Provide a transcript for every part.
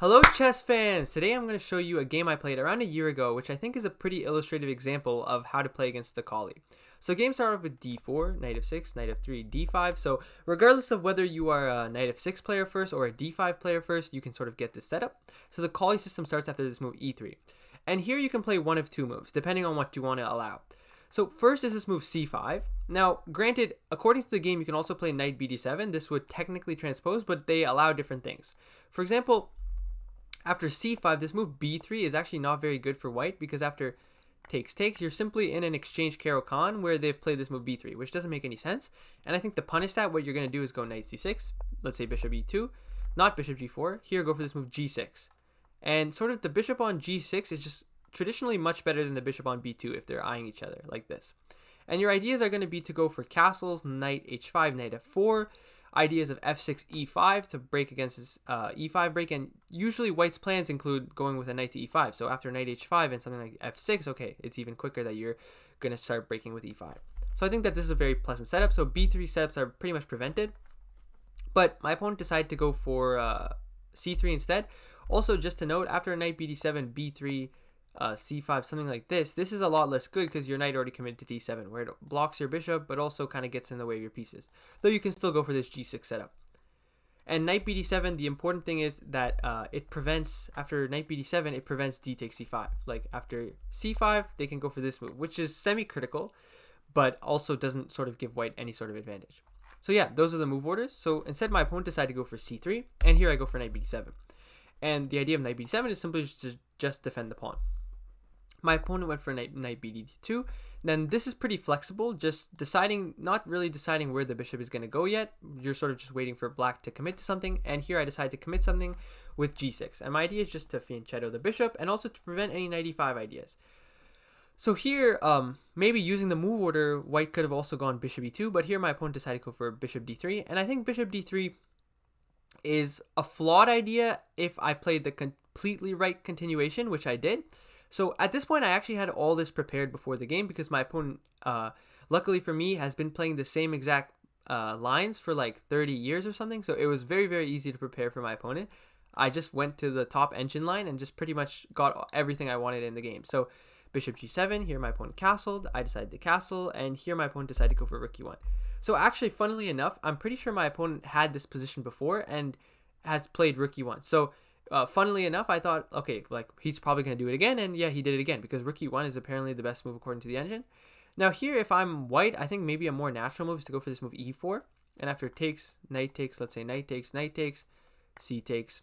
Hello chess fans! Today I'm going to show you a game I played around a year ago, which I think is a pretty illustrative example of how to play against the Colle. So game started with d4, knight f6, knight f3, d5. So regardless of whether you are a knight f6 player first or a d5 player first, you can sort of get this setup. So the Colle system starts after this move e3. And here you can play one of two moves, depending on what you want to allow. So first is this move c5. Now, granted, according to the game, you can also play knight bd7. This would technically transpose, but they allow different things. For example, after c5, this move b3 is actually not very good for white because after takes, you're simply in an exchange Caro-Kann where they've played this move b3, which doesn't make any sense. And I think to punish that, what you're going to do is go knight c6, let's say bishop e2, not bishop g4. Here, go for this move g6. And sort of the bishop on g6 is just traditionally much better than the bishop on b2 if they're eyeing each other like this. And your ideas are going to be to go for castles, knight h5, knight f4, ideas of f6, e5 to break against this e5 break, and usually white's plans include going with a knight to e5. So after knight h5 and something like f6, okay, it's even quicker that you're going to start breaking with e5. So I think that this is a very pleasant setup. So b3 setups are pretty much prevented, but my opponent decided to go for c3 instead. Also, just to note, after knight bd7, b3, c5, something like this is a lot less good because your knight already committed to d7, where it blocks your bishop but also kind of gets in the way of your pieces, though you can still go for this g6 setup. And knight bd7, the important thing is that it prevents, after knight bd7, it prevents d takes c5. Like after c5, they can go for this move, which is semi-critical but also doesn't sort of give white any sort of advantage. So yeah, those are the move orders. So instead, my opponent decided to go for c3, and here I go for knight bd7. And the idea of knight bd7 is simply to just defend the pawn. My opponent went for knight bd2. Then this is pretty flexible, just not really deciding where the bishop is going to go yet. You're sort of just waiting for black to commit to something. And here I decided to commit something with g6. And my idea is just to fianchetto the bishop and also to prevent any knight e5 ideas. So here, maybe using the move order, white could have also gone bishop e2. But here my opponent decided to go for bishop d3. And I think bishop d3 is a flawed idea if I played the completely right continuation, which I did. So at this point, I actually had all this prepared before the game because my opponent, luckily for me, has been playing the same exact lines for like 30 years or something. So it was very, very easy to prepare for my opponent. I just went to the top engine line and just pretty much got everything I wanted in the game. So bishop g7, here my opponent castled. I decided to castle, and here my opponent decided to go for rook e1. So actually, funnily enough, I'm pretty sure my opponent had this position before and has played rook e1. So funnily enough, I thought, okay, like he's probably going to do it again, and yeah, he did it again because rook e1 is apparently the best move according to the engine. Now here, if I'm white, I think maybe a more natural move is to go for this move e4, and after takes, knight takes, let's say knight takes, c takes.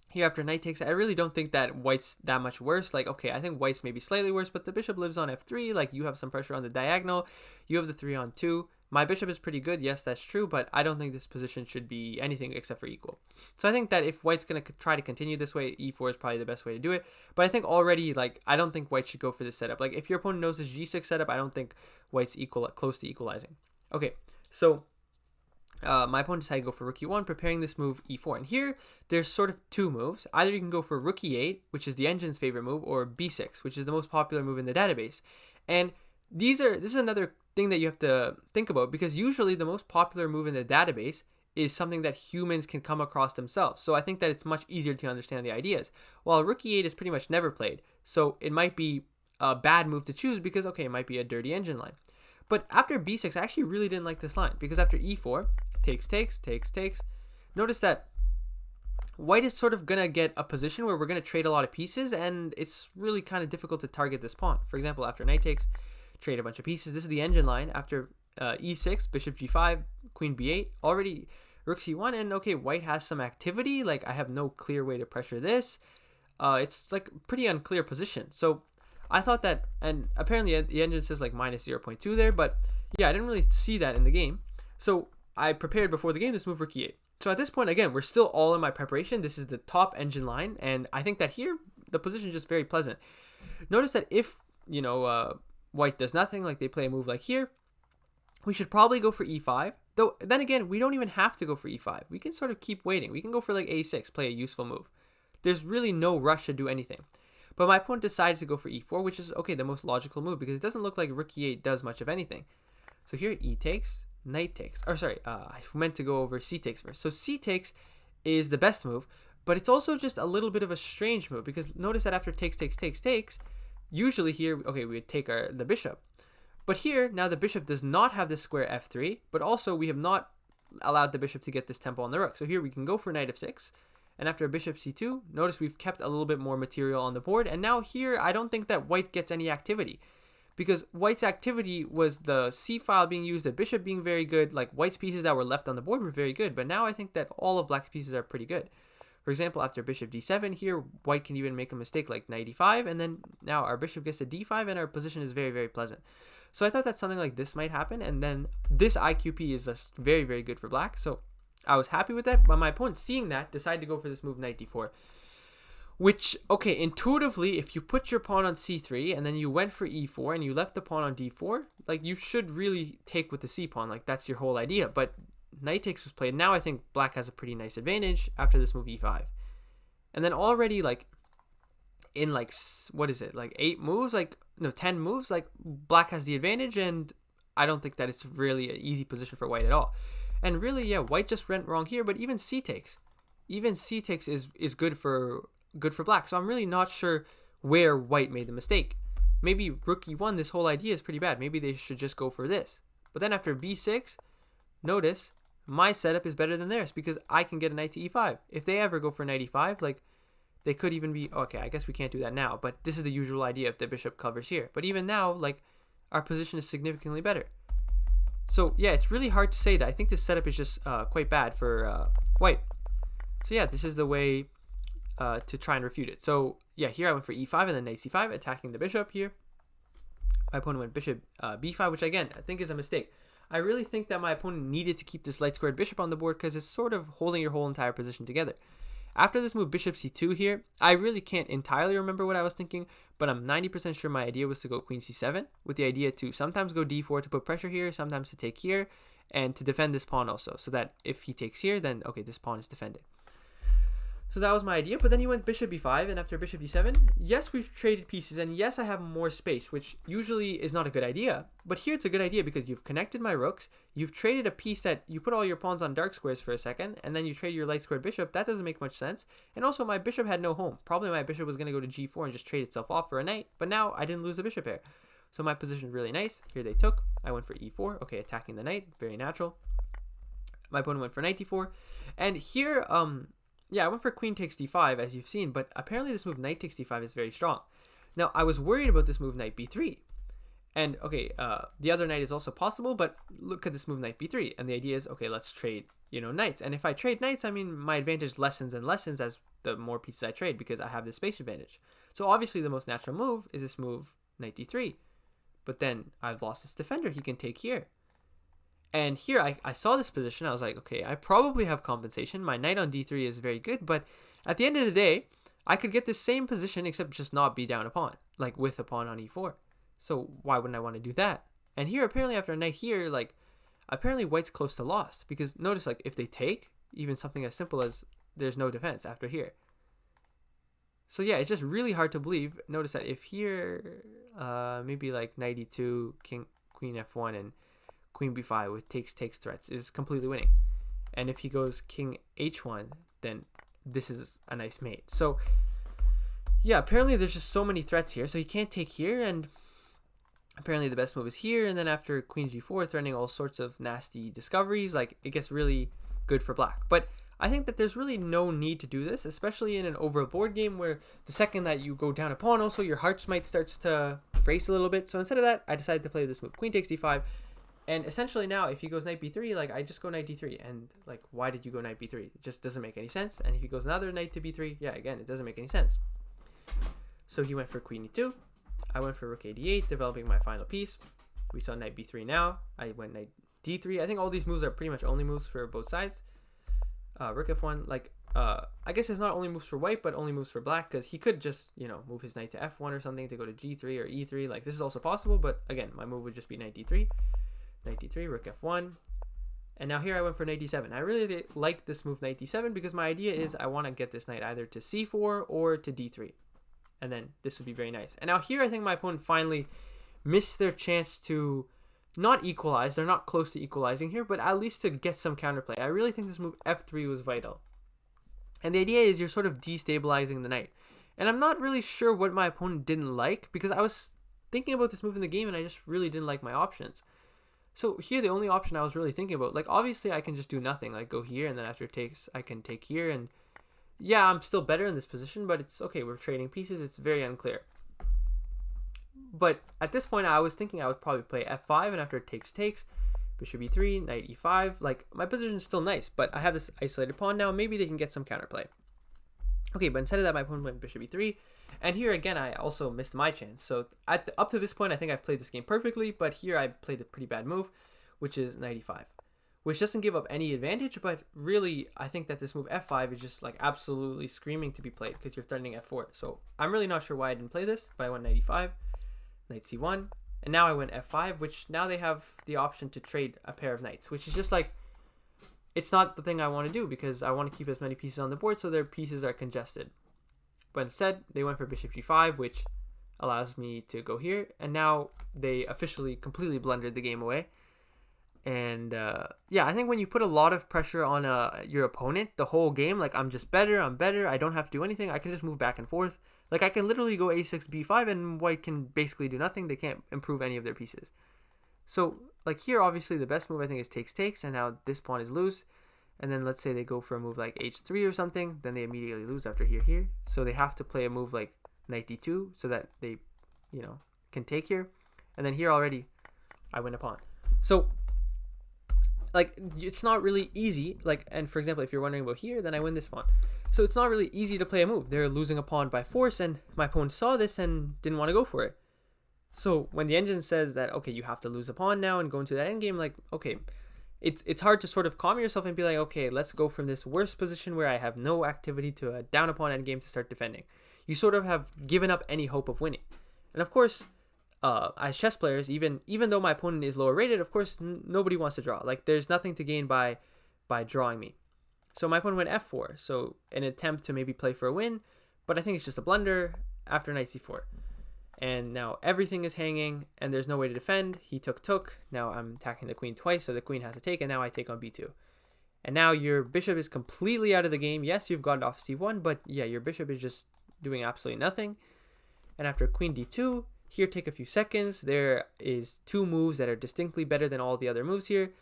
Here after knight takes, I really don't think that white's that much worse. Like, okay, I think white's maybe slightly worse, but the bishop lives on f3, like you have some pressure on the diagonal, you have the 3 on 2. My bishop is pretty good, yes, that's true, but I don't think this position should be anything except for equal. So I think that if white's going to try to continue this way, e4 is probably the best way to do it. But I think already, like, I don't think white should go for this setup. Like, if your opponent knows this g6 setup, I don't think white's close to equalizing. Okay, so my opponent decided to go for rook e1, preparing this move e4. And here, there's sort of two moves. Either you can go for rook e8, which is the engine's favorite move, or b6, which is the most popular move in the database. And this is another thing that you have to think about, because usually the most popular move in the database is something that humans can come across themselves. So I think that it's much easier to understand the ideas. While rook e8 is pretty much never played, so it might be a bad move to choose because, okay, it might be a dirty engine line. But after b6, I actually really didn't like this line because after e4, takes, notice that white is sort of going to get a position where we're going to trade a lot of pieces, and it's really kind of difficult to target this pawn. For example, after knight takes, trade a bunch of pieces. This is the engine line. After e6, bishop g5, queen b8, already rook c1, and okay, white has some activity. Like, I have no clear way to pressure this. It's like pretty unclear position. So I thought that, and apparently the engine says like minus 0.2 there, but yeah, I didn't really see that in the game. So I prepared before the game this move rook e8. So at this point, again, we're still all in my preparation. This is the top engine line, and I think that here the position is just very pleasant. Notice that if, white does nothing, like they play a move like here, we should probably go for e5. Though, then again, we don't even have to go for e5. We can sort of keep waiting. We can go for like a6, play a useful move. There's really no rush to do anything. But my opponent decided to go for e4, which is, okay, the most logical move because it doesn't look like rook e8 does much of anything. So here, e takes, knight takes. Or sorry, I meant to go over c takes first. So c takes is the best move, But it's also just a little bit of a strange move, because notice that after takes, usually here, okay, we would take the bishop. But here, now the bishop does not have this square f3, but also we have not allowed the bishop to get this tempo on the rook. So here we can go for knight f6. And after bishop c2, notice we've kept a little bit more material on the board. And now here, I don't think that white gets any activity, because white's activity was the c file being used, the bishop being very good, like white's pieces that were left on the board were very good. But now I think that all of black's pieces are pretty good. For example, after bishop d7 here, white can even make a mistake like knight e5, and then now our bishop gets to d5 and our position is very, very pleasant. So I thought that something like this might happen, and then this IQP is just very, very good for black. So I was happy with that, but my opponent, seeing that, decided to go for this move knight d4, which, okay, intuitively, if you put your pawn on c3 and then you went for e4 and you left the pawn on d4, like you should really take with the c pawn, like that's your whole idea. But knight takes was played. Now I think black has a pretty nice advantage after this move e5. And then already, like, in like, what is it, like 8 moves, like, no, 10 moves, like black has the advantage, and I don't think that it's really an easy position for white at all. And really, yeah, white just went wrong here, but even c takes is good for black. So I'm really not sure where white made the mistake. Maybe rook e1, this whole idea is pretty bad. Maybe they should just go for this. But then after b6, notice my setup is better than theirs, because I can get a knight to e5. If they ever go for knight e5, like, they could even be, okay, I guess we can't do that now, but this is the usual idea if the bishop covers here. But even now, like, our position is significantly better. So yeah, it's really hard to say that. I think this setup is just quite bad for white. So yeah, this is the way to try and refute it. So yeah, here I went for e5 and then knight c5, attacking the bishop here. My opponent went bishop b5, which again, I think is a mistake. I really think that my opponent needed to keep this light squared bishop on the board, because it's sort of holding your whole entire position together. After this move bishop c2 here, I really can't entirely remember what I was thinking, but I'm 90% sure my idea was to go queen c7, with the idea to sometimes go d4 to put pressure here, sometimes to take here, and to defend this pawn also, so that if he takes here, then okay, this pawn is defended. So that was my idea, but then he went bishop b5, and after bishop d7, yes, we've traded pieces, and yes, I have more space, which usually is not a good idea. But here it's a good idea, because you've connected my rooks, you've traded a piece that you put all your pawns on dark squares for a second, and then you trade your light squared bishop. That doesn't make much sense. And also, my bishop had no home. Probably my bishop was going to go to g4 and just trade itself off for a knight, but now I didn't lose the bishop here. So my position is really nice. Here they took. I went for e4. Okay, attacking the knight. Very natural. My opponent went for knight d4. And here, yeah, I went for queen takes d5, as you've seen, but apparently this move knight takes d5 is very strong. Now, I was worried about this move knight b3. And, okay, the other knight is also possible, but look at this move knight b3. And the idea is, okay, let's trade, knights. And if I trade knights, I mean, my advantage lessens and lessens as the more pieces I trade, because I have this space advantage. So, obviously, the most natural move is this move knight d3. But then I've lost this defender. He can take here. And here I saw this position. I was like, okay, I probably have compensation. My knight on d3 is very good. But at the end of the day, I could get this same position except just not be down a pawn, like with a pawn on e4. So why wouldn't I want to do that? And here, apparently after a knight here, like, apparently white's close to lost. Because notice, like, if they take, even something as simple as there's no defense after here. So yeah, it's just really hard to believe. Notice that if here, maybe like knight e2, queen f1, and queen b5 with takes threats is completely winning. And if he goes king h1, then this is a nice mate. So yeah, apparently there's just so many threats here. So he can't take here, and apparently the best move is here. And then after queen g4, threatening all sorts of nasty discoveries, like, it gets really good for black. But I think that there's really no need to do this, especially in an overall board game where the second that you go down a pawn, also your hearts might starts to race a little bit. So instead of that, I decided to play this move, queen takes d5. And essentially now, if he goes knight b3, like, I just go knight d3. And, like, why did you go knight b3? It just doesn't make any sense. And if he goes another knight to b3, yeah, again, it doesn't make any sense. So he went for queen e2. I went for rook a d8, developing my final piece. We saw knight b3 now. I went knight d3. I think all these moves are pretty much only moves for both sides. Rook f1, like, I guess it's not only moves for white, but only moves for black, because he could just, move his knight to f1 or something to go to g3 or e3. Like, this is also possible, but again, my move would just be knight d3. Knight d3, rook f1, and now here I went for knight d7. I really like this move knight d7 because my idea is I want to get this knight either to c4 or to d3, and then this would be very nice. And now here I think my opponent finally missed their chance to not equalize. They're not close to equalizing here, but at least to get some counterplay. I really think this move f3 was vital. And the idea is you're sort of destabilizing the knight. And I'm not really sure what my opponent didn't like, because I was thinking about this move in the game and I just really didn't like my options. So here, the only option I was really thinking about, like obviously I can just do nothing, like go here, and then after it takes, I can take here, and yeah, I'm still better in this position, but it's okay, we're trading pieces, it's very unclear. But at this point, I was thinking I would probably play f5, and after it takes, bishop e3, knight e5, like my position is still nice, but I have this isolated pawn now, maybe they can get some counterplay. Okay, but instead of that, my opponent went bishop e3, and here again, I also missed my chance. So up to this point, I think I've played this game perfectly, but here I played a pretty bad move, which is knight e5, which doesn't give up any advantage, but really, I think that this move f5 is just like absolutely screaming to be played because you're threatening f4. So I'm really not sure why I didn't play this, but I went knight e5, knight c1, and now I went f5, which now they have the option to trade a pair of knights, which is just like, it's not the thing I want to do because I want to keep as many pieces on the board so their pieces are congested. But instead, they went for bishop g5, which allows me to go here. And now they officially completely blundered the game away. And yeah, I think when you put a lot of pressure on your opponent the whole game, like I'm better, I don't have to do anything, I can just move back and forth. Like I can literally go a6, b5, and white can basically do nothing. They can't improve any of their pieces. So like here, obviously the best move I think is takes, and now this pawn is loose. And then let's say they go for a move like h3 or something, then they immediately lose after here. So they have to play a move like knight d2 so that they, you know, can take here. And then here already, I win a pawn. So like it's not really easy. Like, and for example, if you're wondering about here, then I win this pawn. So it's not really easy to play a move. They're losing a pawn by force, and my opponent saw this and didn't want to go for it. So when the engine says that, okay, you have to lose a pawn now and go into that endgame, like, okay, it's hard to sort of calm yourself and be like, okay, let's go from this worst position where I have no activity to a down a pawn endgame to start defending. You sort of have given up any hope of winning. And of course, as chess players, even though my opponent is lower rated, of course, nobody wants to draw. Like, there's nothing to gain by drawing me. So my opponent went f4, so an attempt to maybe play for a win, but I think it's just a blunder after knight c4. And now everything is hanging, and there's no way to defend. He took. Now I'm attacking the queen twice, so the queen has to take, and now I take on b2. And now your bishop is completely out of the game. Yes, you've gotten off c1, but yeah, your bishop is just doing absolutely nothing. And after queen d2, here take a few seconds. There is two moves that are distinctly better than all the other moves here,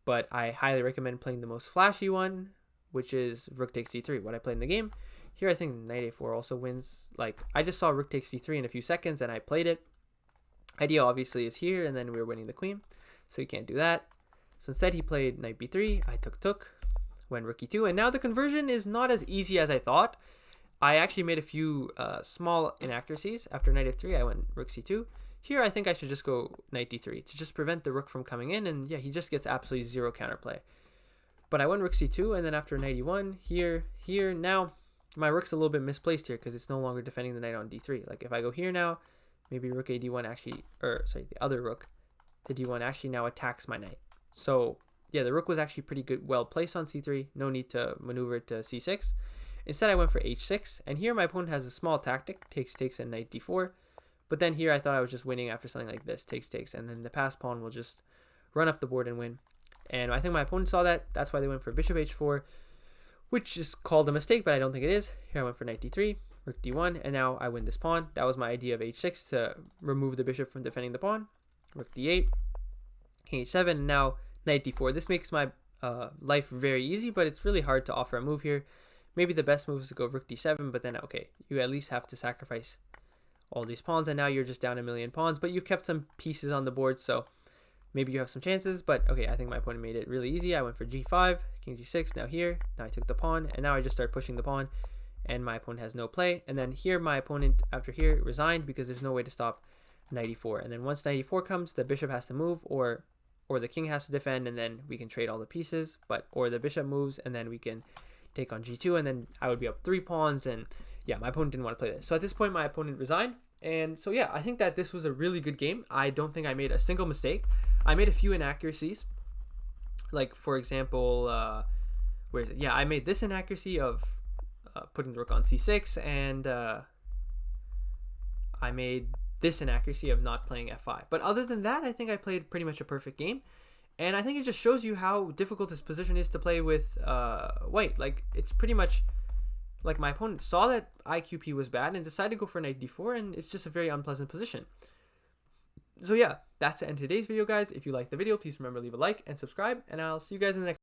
but I highly recommend playing the most flashy one, which is rook takes d3, what I played in the game. Here I think knight a4 also wins. Like, I just saw rook takes d3 in a few seconds and I played it. Idea obviously is here, and then we're winning the queen, so you can't do that. So instead he played knight b3, I took, went rook e2, and now the conversion is not as easy as I thought. I actually made a few small inaccuracies. After knight f3, I went rook c2. Here I think I should just go knight d3 to just prevent the rook from coming in, and yeah, he just gets absolutely zero counterplay. But I went rook c2, and then after knight e1, here, now my rook's a little bit misplaced here because it's no longer defending the knight on d3. Like if I go here now, maybe rook a d1 actually, or sorry, the other rook to d1 actually now attacks my knight. So yeah, the rook was actually pretty good, well placed on c3. No need to maneuver it to c6. Instead, I went for h6, and here my opponent has a small tactic, takes, and knight d4. But then here I thought I was just winning after something like this, takes, and then the passed pawn will just run up the board and win. And I think my opponent saw that. That's why they went for bishop h4, which is called a mistake, but I don't think it is. Here I went for knight d3, rook d1, and now I win this pawn. That was my idea of h6 to remove the bishop from defending the pawn. Rook d8, king h7, and now knight d4. This makes my life very easy, but it's really hard to offer a move here. Maybe the best move is to go rook d7, but then, okay, you at least have to sacrifice all these pawns, and now you're just down a million pawns, but you've kept some pieces on the board, so maybe you have some chances. But okay, I think my opponent made it really easy. I went for g5, king g6, now I took the pawn, and now I just start pushing the pawn, and my opponent has no play. And then here my opponent, after here, resigned because there's no way to stop knight e4. And then once knight e4 comes, the bishop has to move, or the king has to defend, and then we can trade all the pieces, or the bishop moves, and then we can take on g2, and then I would be up 3 pawns, and yeah, my opponent didn't want to play this. So at this point, my opponent resigned. And so yeah, I think that this was a really good game. I don't think I made a single mistake. I made a few inaccuracies. Like, for example, where is it? Yeah, I made this inaccuracy of putting the rook on c6, and I made this inaccuracy of not playing f5. But other than that, I think I played pretty much a perfect game. And I think it just shows you how difficult this position is to play with white. Like, it's pretty much like my opponent saw that IQP was bad and decided to go for knight d4, and it's just a very unpleasant position. So yeah, that's the end of today's video, guys. If you liked the video, please remember to leave a like and subscribe, and I'll see you guys in the next